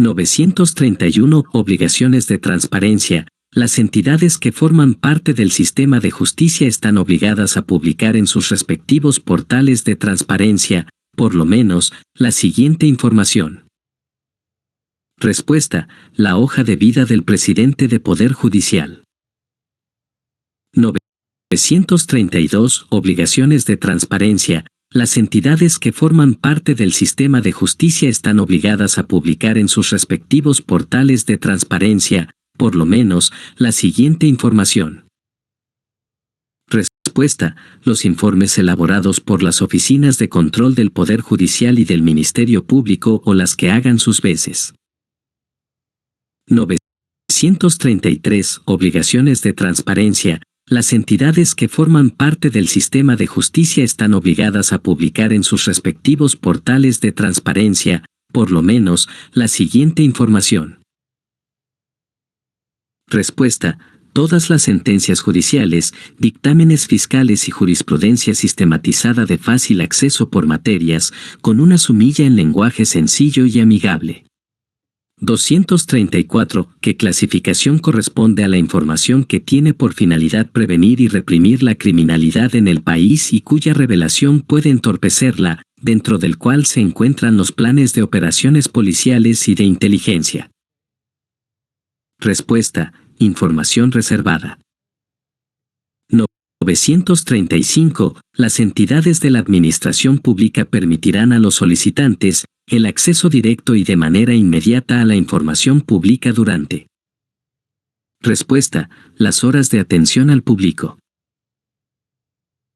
931. Obligaciones de transparencia. Las entidades que forman parte del sistema de justicia están obligadas a publicar en sus respectivos portales de transparencia, por lo menos, la siguiente información. Respuesta: la hoja de vida del presidente de Poder Judicial. 932. Obligaciones de transparencia. Las entidades que forman parte del sistema de justicia están obligadas a publicar en sus respectivos portales de transparencia, por lo menos, la siguiente información. Respuesta: los informes elaborados por las oficinas de control del Poder Judicial y del Ministerio Público o las que hagan sus veces. 933. Obligaciones de transparencia. Las entidades que forman parte del sistema de justicia están obligadas a publicar en sus respectivos portales de transparencia, por lo menos, la siguiente información. Respuesta: todas las sentencias judiciales, dictámenes fiscales y jurisprudencia sistematizada de fácil acceso por materias, con una sumilla en lenguaje sencillo y amigable. 234. ¿Qué clasificación corresponde a la información que tiene por finalidad prevenir y reprimir la criminalidad en el país y cuya revelación puede entorpecerla, dentro del cual se encuentran los planes de operaciones policiales y de inteligencia? Respuesta: información reservada. 935. Las entidades de la administración pública permitirán a los solicitantes el acceso directo y de manera inmediata a la información pública durante. Respuesta: las horas de atención al público.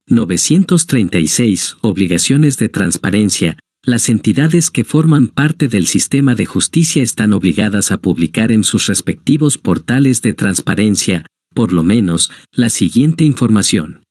936. Obligaciones de transparencia. Las entidades que forman parte del sistema de justicia están obligadas a publicar en sus respectivos portales de transparencia, por lo menos, la siguiente información.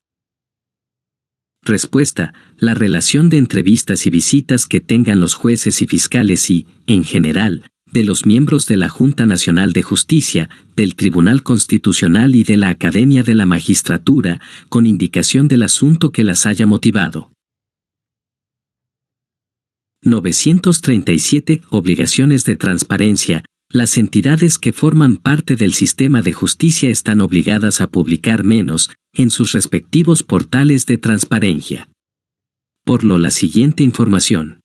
Respuesta: la relación de entrevistas y visitas que tengan los jueces y fiscales y, en general, de los miembros de la Junta Nacional de Justicia, del Tribunal Constitucional y de la Academia de la Magistratura, con indicación del asunto que las haya motivado. 937. Obligaciones de transparencia. Las entidades que forman parte del sistema de justicia están obligadas a publicar menos, en sus respectivos portales de transparencia. Por lo la siguiente información.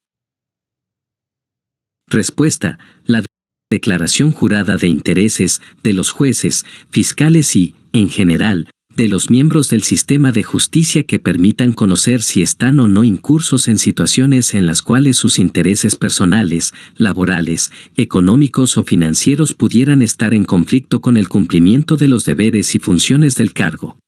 Respuesta: la declaración jurada de intereses de los jueces, fiscales y, en general, de los miembros del sistema de justicia que permitan conocer si están o no incursos en situaciones en las cuales sus intereses personales, laborales, económicos o financieros pudieran estar en conflicto con el cumplimiento de los deberes y funciones del cargo.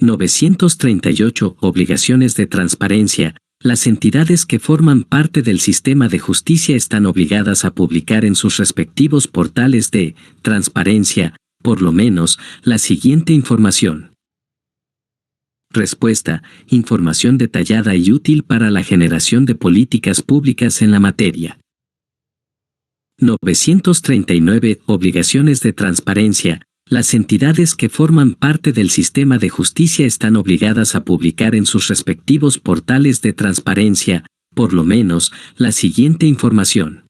938. Obligaciones de transparencia. Las entidades que forman parte del sistema de justicia están obligadas a publicar en sus respectivos portales de transparencia, por lo menos, la siguiente información. Respuesta: información detallada y útil para la generación de políticas públicas en la materia. 939. Obligaciones de transparencia. Las entidades que forman parte del sistema de justicia están obligadas a publicar en sus respectivos portales de transparencia, por lo menos, la siguiente información.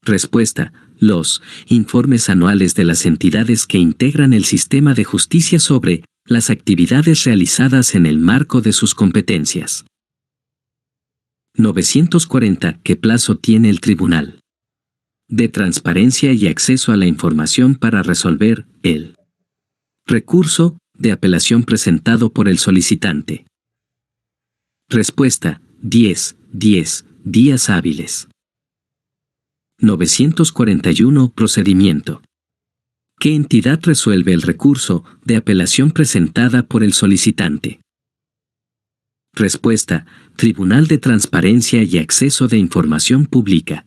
Respuesta: los informes anuales de las entidades que integran el sistema de justicia sobre las actividades realizadas en el marco de sus competencias. 940. ¿Qué plazo tiene el Tribunal de Transparencia y Acceso a la Información para resolver el recurso de apelación presentado por el solicitante? Respuesta: 10 días hábiles. 941. Procedimiento. ¿Qué entidad resuelve el recurso de apelación presentada por el solicitante? Respuesta: Tribunal de Transparencia y Acceso de Información Pública.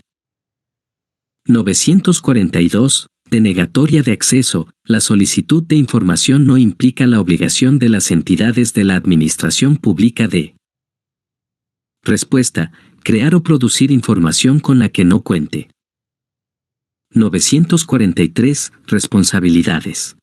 942. Denegatoria de acceso. La solicitud de información no implica la obligación de las entidades de la administración pública de. Respuesta: crear o producir información con la que no cuente. 943. Responsabilidades.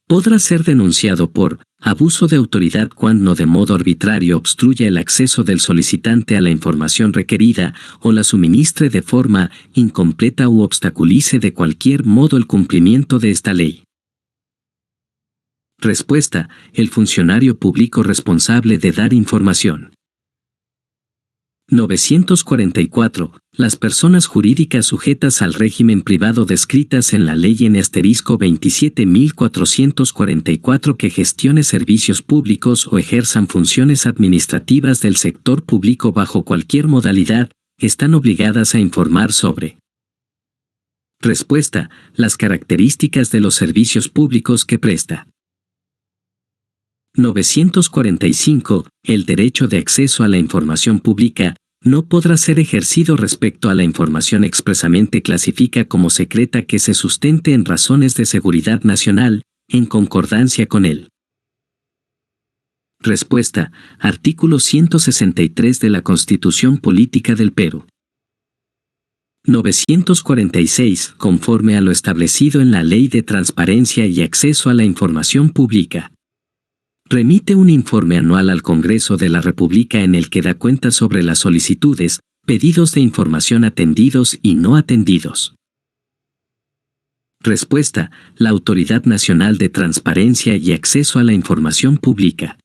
Podrá ser denunciado por abuso de autoridad cuando de modo arbitrario obstruya el acceso del solicitante a la información requerida o la suministre de forma incompleta u obstaculice de cualquier modo el cumplimiento de esta ley. Respuesta: el funcionario público responsable de dar información. 944. Las personas jurídicas sujetas al régimen privado descritas en la ley N*27.444 que gestione servicios públicos o ejerzan funciones administrativas del sector público bajo cualquier modalidad, están obligadas a informar sobre. Respuesta: las características de los servicios públicos que presta. 945. El derecho de acceso a la información pública no podrá ser ejercido respecto a la información expresamente clasifica como secreta que se sustente en razones de seguridad nacional, en concordancia con él. Respuesta: artículo 163 de la Constitución Política del Perú. 946. Conforme a lo establecido en la Ley de Transparencia y Acceso a la Información Pública. Remite un informe anual al Congreso de la República en el que da cuenta sobre las solicitudes, pedidos de información atendidos y no atendidos. Respuesta: la Autoridad Nacional de Transparencia y Acceso a la Información Pública.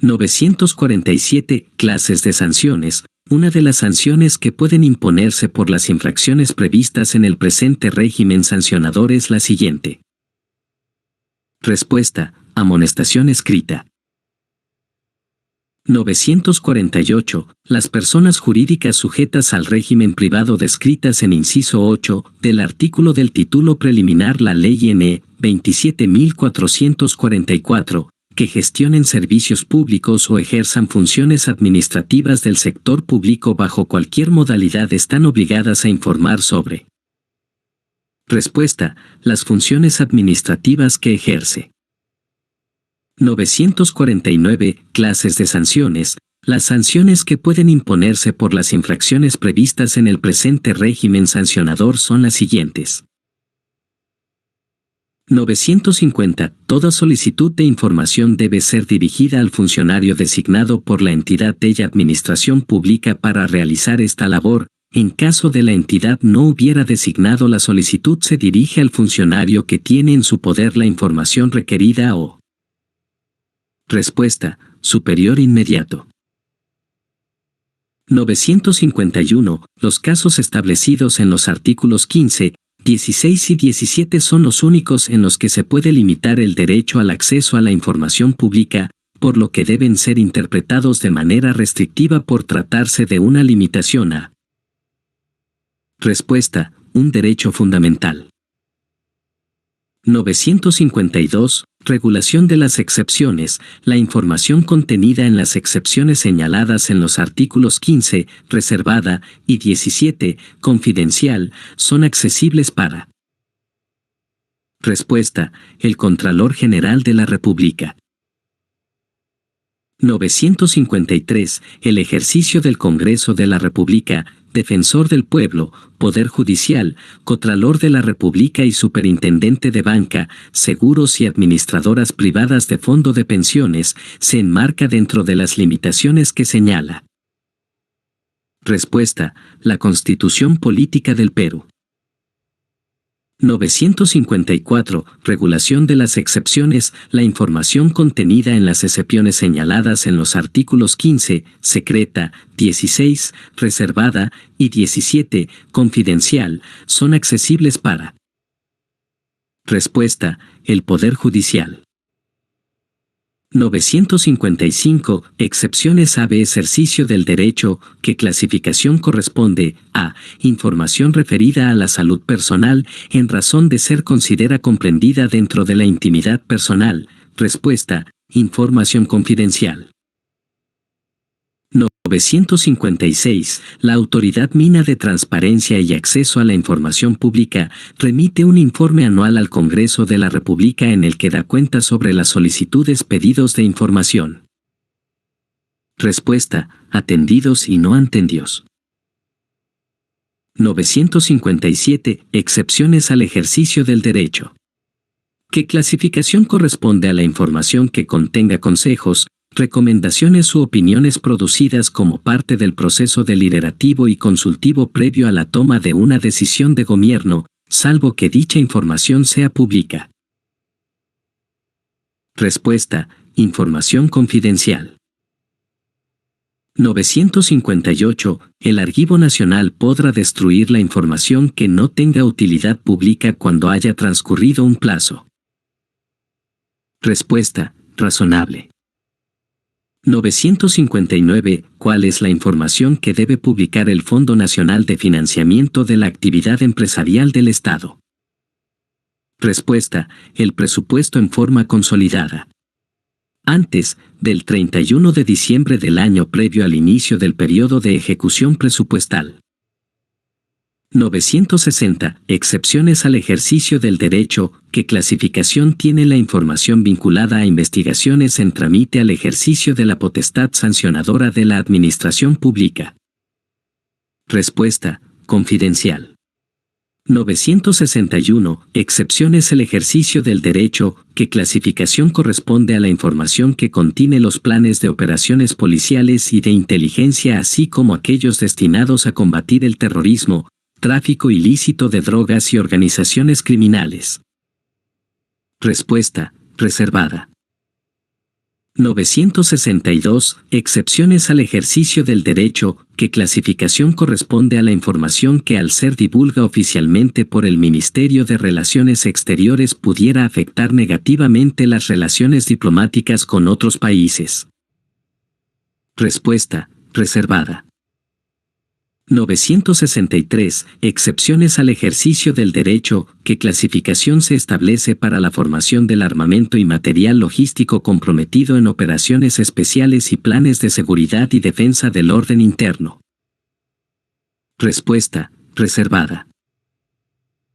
947. Clases de sanciones. Una de las sanciones que pueden imponerse por las infracciones previstas en el presente régimen sancionador es la siguiente. Respuesta: amonestación escrita. 948. Las personas jurídicas sujetas al régimen privado descritas en inciso 8 del artículo del título preliminar la Ley N. 27.444, que gestionen servicios públicos o ejerzan funciones administrativas del sector público bajo cualquier modalidad están obligadas a informar sobre. Respuesta: las funciones administrativas que ejerce. 949. Clases de sanciones. Las sanciones que pueden imponerse por las infracciones previstas en el presente régimen sancionador son las siguientes. 950. Toda solicitud de información debe ser dirigida al funcionario designado por la entidad de administración pública para realizar esta labor. En caso de la entidad no hubiera designado la solicitud, se dirige al funcionario que tiene en su poder la información requerida o. Respuesta: superior inmediato. 951. Los casos establecidos en los artículos 15, 16 y 17 son los únicos en los que se puede limitar el derecho al acceso a la información pública, por lo que deben ser interpretados de manera restrictiva por tratarse de una limitación a. Respuesta: un derecho fundamental. 952. Regulación de las excepciones. La información contenida en las excepciones señaladas en los artículos 15, reservada, y 17, confidencial, son accesibles para. Respuesta: el Contralor General de la República. 953. El ejercicio del Congreso de la República, Defensor del Pueblo, Poder Judicial, Contralor de la República y Superintendente de Banca, Seguros y Administradoras Privadas de Fondo de Pensiones, se enmarca dentro de las limitaciones que señala. Respuesta: la Constitución Política del Perú. 954. Regulación de las excepciones. La información contenida en las excepciones señaladas en los artículos 15, secreta, 16, reservada, y 17, confidencial, son accesibles para. Respuesta: el Poder Judicial. 955. Excepciones a. Ejercicio del derecho, que clasificación corresponde a. Información referida a la salud personal, en razón de ser considera comprendida dentro de la intimidad personal. Respuesta: información confidencial. 956. La Autoridad Mina de Transparencia y Acceso a la Información Pública remite un informe anual al Congreso de la República en el que da cuenta sobre las solicitudes pedidos de información. Respuesta: atendidos y no atendidos. 957. Excepciones al ejercicio del derecho. ¿Qué clasificación corresponde a la información que contenga consejos, recomendaciones u opiniones producidas como parte del proceso deliberativo y consultivo previo a la toma de una decisión de gobierno, salvo que dicha información sea pública? Respuesta: información confidencial. 958. El Archivo Nacional podrá destruir la información que no tenga utilidad pública cuando haya transcurrido un plazo. Respuesta: razonable. 959. ¿Cuál es la información que debe publicar el Fondo Nacional de Financiamiento de la Actividad Empresarial del Estado? Respuesta: el presupuesto en forma consolidada. Antes del 31 de diciembre del año previo al inicio del periodo de ejecución presupuestal. 960. Excepciones al ejercicio del derecho. ¿Qué clasificación tiene la información vinculada a investigaciones en trámite al ejercicio de la potestad sancionadora de la administración pública? Respuesta: confidencial. 961. Excepciones al ejercicio del derecho. ¿Qué clasificación corresponde a la información que contiene los planes de operaciones policiales y de inteligencia, así como aquellos destinados a combatir el terrorismo, tráfico ilícito de drogas y organizaciones criminales? Respuesta: reservada. 962. Excepciones al ejercicio del derecho. ¿Qué clasificación corresponde a la información que, al ser divulga oficialmente por el Ministerio de Relaciones Exteriores, pudiera afectar negativamente las relaciones diplomáticas con otros países? Respuesta: reservada. 963. Excepciones al ejercicio del derecho. ¿Qué clasificación se establece para la formación del armamento y material logístico comprometido en operaciones especiales y planes de seguridad y defensa del orden interno? Respuesta: reservada.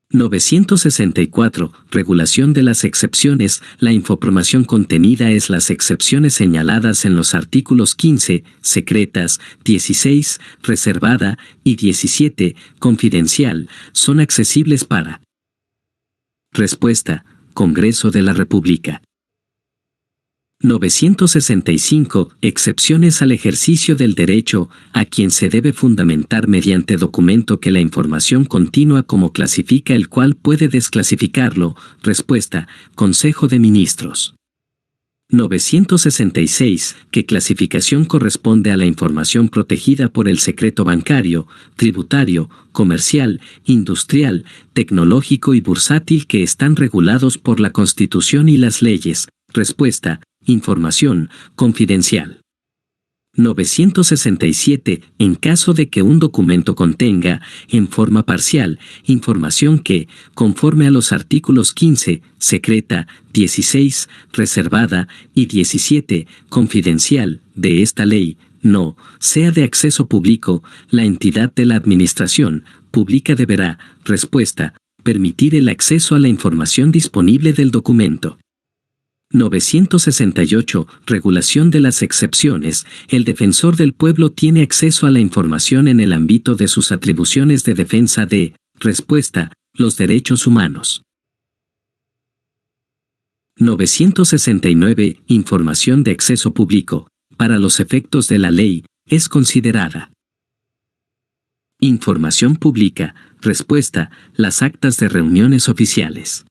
964. Regulación de las excepciones. La información contenida es las excepciones señaladas en los artículos 15, secretas, 16, reservada, y 17, confidencial, son accesibles para. Respuesta: Congreso de la República. 965. Excepciones al ejercicio del derecho, a quien se debe fundamentar mediante documento que la información continua como clasifica el cual puede desclasificarlo. Respuesta: Consejo de Ministros. 966. ¿Qué clasificación corresponde a la información protegida por el secreto bancario, tributario, comercial, industrial, tecnológico y bursátil que están regulados por la Constitución y las leyes? Respuesta: información confidencial. 967. En caso de que un documento contenga, en forma parcial, información que, conforme a los artículos 15, secreta, 16, reservada, y 17, confidencial, de esta ley, no sea de acceso público, la entidad de la administración pública deberá, respuesta, permitir el acceso a la información disponible del documento. 968. Regulación de las excepciones. El defensor del pueblo tiene acceso a la información en el ámbito de sus atribuciones de defensa de, respuesta, los derechos humanos. 969. Información de acceso público. Para los efectos de la ley, es considerada información pública. Respuesta: las actas de reuniones oficiales.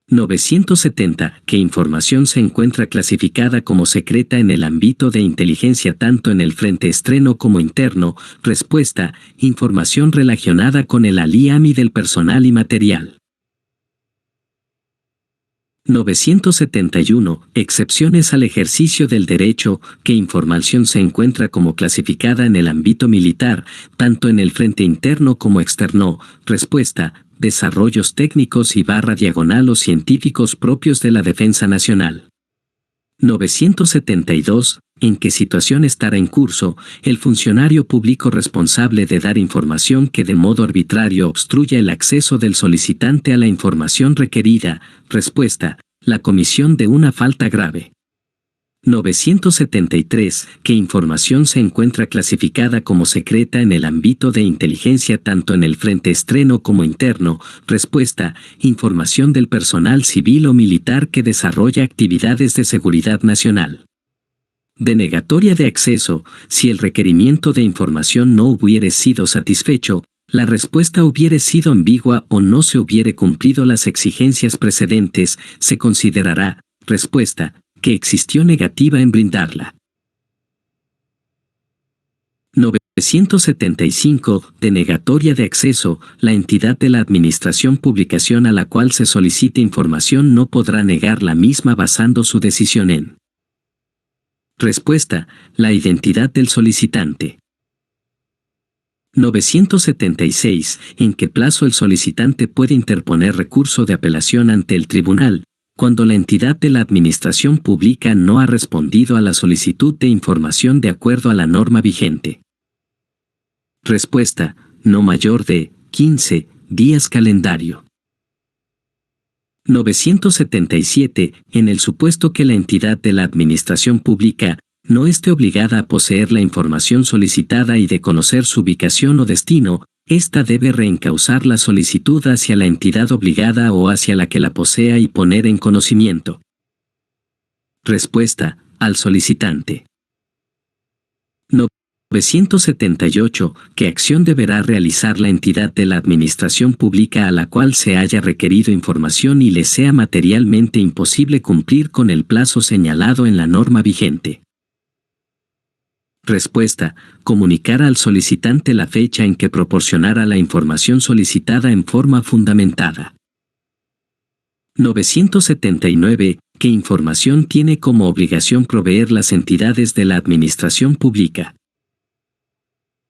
970. ¿Qué información se encuentra clasificada como secreta en el ámbito de inteligencia tanto en el frente externo como interno? Respuesta: información relacionada con el ALIAMI del personal y material. 971. Excepciones al ejercicio del derecho. ¿Qué información se encuentra como clasificada en el ámbito militar, tanto en el frente interno como externo? Respuesta: desarrollos técnicos y / o científicos propios de la defensa nacional. 972. ¿En qué situación estará en curso el funcionario público responsable de dar información que de modo arbitrario obstruya el acceso del solicitante a la información requerida? Respuesta: la comisión de una falta grave. 973. ¿Qué información se encuentra clasificada como secreta en el ámbito de inteligencia tanto en el frente externo como interno? Respuesta: información del personal civil o militar que desarrolla actividades de seguridad nacional. Denegatoria de acceso: si el requerimiento de información no hubiere sido satisfecho, la respuesta hubiere sido ambigua o no se hubiere cumplido las exigencias precedentes, se considerará, respuesta, que existió negativa en brindarla. 975. Denegatoria de acceso: la entidad de la administración publicación a la cual se solicite información no podrá negar la misma basando su decisión en. Respuesta: la identidad del solicitante. 976. ¿En qué plazo el solicitante puede interponer recurso de apelación ante el tribunal? Cuando la entidad de la administración pública no ha respondido a la solicitud de información de acuerdo a la norma vigente. Respuesta: no mayor de 15 días calendario. 977. En el supuesto que la entidad de la administración pública no esté obligada a poseer la información solicitada y de conocer su ubicación o destino, ésta debe reencauzar la solicitud hacia la entidad obligada o hacia la que la posea y poner en conocimiento. Respuesta: al solicitante. 978. ¿Qué acción deberá realizar la entidad de la administración pública a la cual se haya requerido información y le sea materialmente imposible cumplir con el plazo señalado en la norma vigente? Respuesta: comunicar al solicitante la fecha en que proporcionara la información solicitada en forma fundamentada. 979. ¿Qué información tiene como obligación proveer las entidades de la administración pública?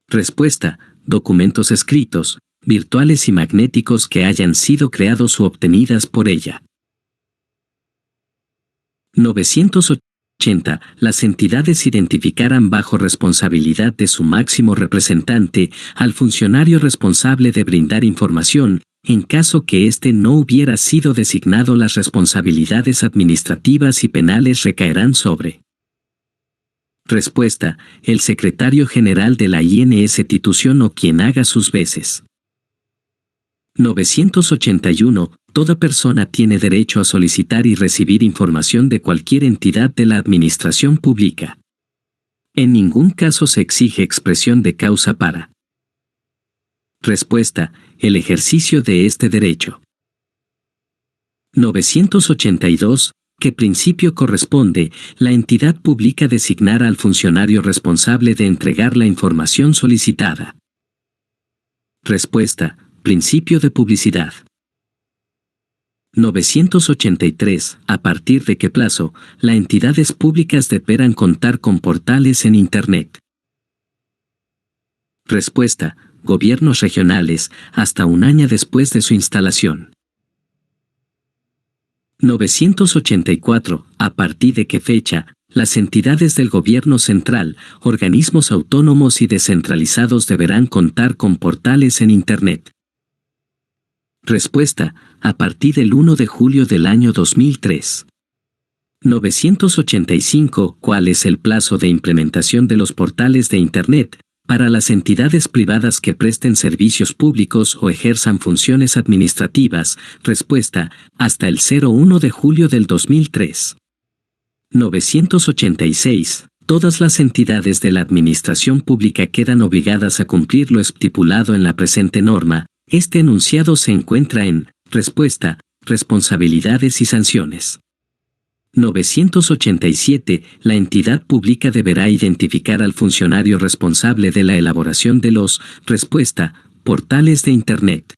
Respuesta: documentos escritos, virtuales y magnéticos que hayan sido creados u obtenidas por ella. 980. Las entidades identificarán bajo responsabilidad de su máximo representante al funcionario responsable de brindar información, en caso que éste no hubiera sido designado. Las responsabilidades administrativas y penales recaerán sobre. Respuesta: el secretario general de la institución o quien haga sus veces. 981. Toda persona tiene derecho a solicitar y recibir información de cualquier entidad de la administración pública. En ningún caso se exige expresión de causa para. Respuesta: el ejercicio de este derecho. 982. ¿Qué principio corresponde la entidad pública designar al funcionario responsable de entregar la información solicitada? Respuesta: principio de publicidad. 983. ¿A partir de qué plazo las entidades públicas deberán contar con portales en Internet? Respuesta: gobiernos regionales, hasta un año después de su instalación. 984. ¿A partir de qué fecha las entidades del gobierno central, organismos autónomos y descentralizados deberán contar con portales en Internet? Respuesta: a partir del 1 de julio del año 2003. 985. ¿Cuál es el plazo de implementación de los portales de Internet para las entidades privadas que presten servicios públicos o ejerzan funciones administrativas? Respuesta: hasta el 01 de julio del 2003. 986. Todas las entidades de la administración pública quedan obligadas a cumplir lo estipulado en la presente norma. Este enunciado se encuentra en. Respuesta: responsabilidades y sanciones. 987. La entidad pública deberá identificar al funcionario responsable de la elaboración de los. Respuesta: portales de Internet.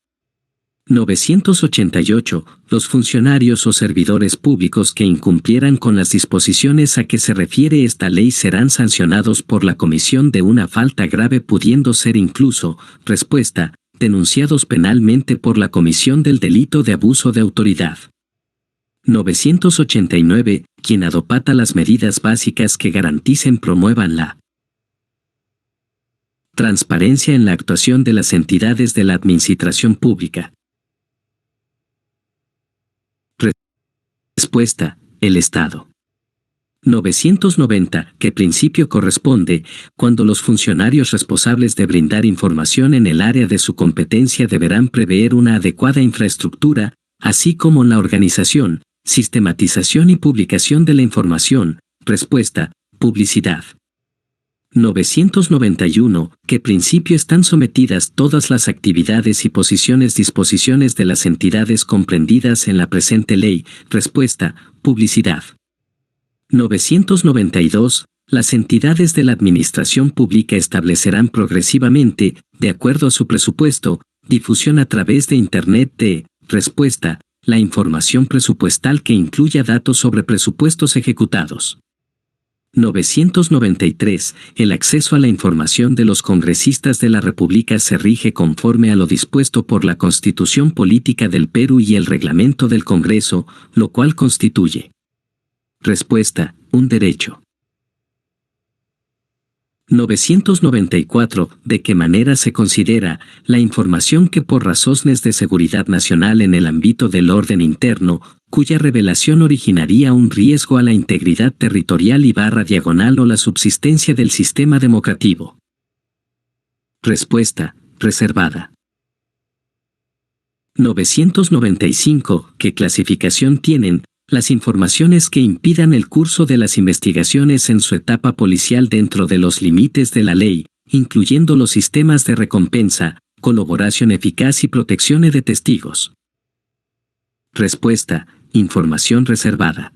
988. Los funcionarios o servidores públicos que incumplieran con las disposiciones a que se refiere esta ley serán sancionados por la comisión de una falta grave, pudiendo ser incluso. Respuesta: denunciados penalmente por la comisión del delito de abuso de autoridad. 989. Quien adopta las medidas básicas que garanticen promuevan la transparencia en la actuación de las entidades de la administración pública. Respuesta: el Estado. 990. ¿Qué principio corresponde cuando los funcionarios responsables de brindar información en el área de su competencia deberán prever una adecuada infraestructura, así como la organización, sistematización y publicación de la información? Respuesta: publicidad. 991. ¿Qué principio están sometidas todas las actividades y disposiciones de las entidades comprendidas en la presente ley? Respuesta: publicidad. 992. Las entidades de la administración pública establecerán progresivamente, de acuerdo a su presupuesto, difusión a través de Internet de, respuesta, la información presupuestal que incluya datos sobre presupuestos ejecutados. 993. El acceso a la información de los congresistas de la República se rige conforme a lo dispuesto por la Constitución Política del Perú y el Reglamento del Congreso, lo cual constituye. Respuesta: un derecho. 994. ¿De qué manera se considera la información que por razones de seguridad nacional en el ámbito del orden interno, cuya revelación originaría un riesgo a la integridad territorial /diagonal o la subsistencia del sistema democrático? Respuesta: reservada. 995. ¿Qué clasificación tienen las informaciones que impidan el curso de las investigaciones en su etapa policial dentro de los límites de la ley, incluyendo los sistemas de recompensa, colaboración eficaz y protección de testigos? Respuesta: información reservada.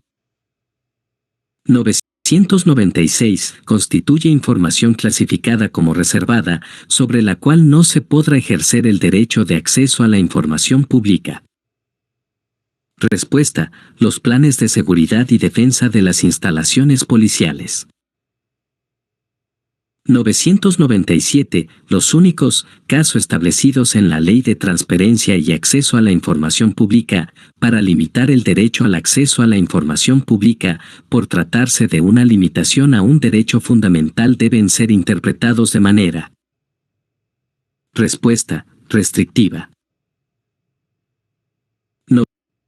996. Constituye información clasificada como reservada, sobre la cual no se podrá ejercer el derecho de acceso a la información pública. Respuesta: los planes de seguridad y defensa de las instalaciones policiales. 997. Los únicos casos establecidos en la Ley de Transparencia y Acceso a la Información Pública, para limitar el derecho al acceso a la información pública, por tratarse de una limitación a un derecho fundamental, deben ser interpretados de manera. Respuesta: restrictiva.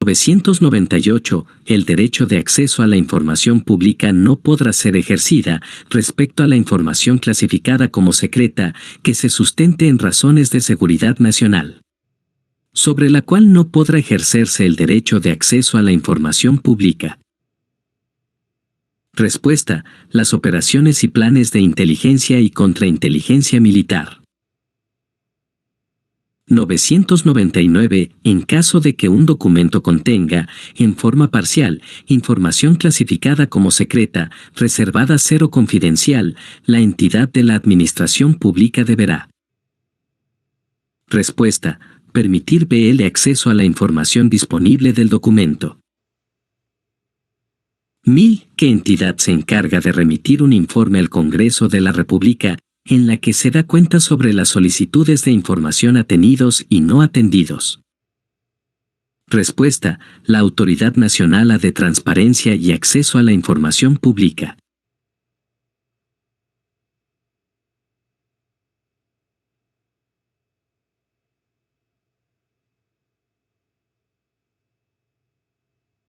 998. El derecho de acceso a la información pública no podrá ser ejercida respecto a la información clasificada como secreta que se sustente en razones de seguridad nacional, sobre la cual no podrá ejercerse el derecho de acceso a la información pública. Respuesta: las operaciones y planes de inteligencia y contrainteligencia militar. 999. En caso de que un documento contenga, en forma parcial, información clasificada como secreta, reservada o confidencial, la entidad de la administración pública deberá. Respuesta: permitir el acceso a la información disponible del documento. 1000. ¿Qué entidad se encarga de remitir un informe al Congreso de la República, en la que se da cuenta sobre las solicitudes de información atendidos y no atendidos? Respuesta: la Autoridad Nacional de Transparencia y Acceso a la Información Pública.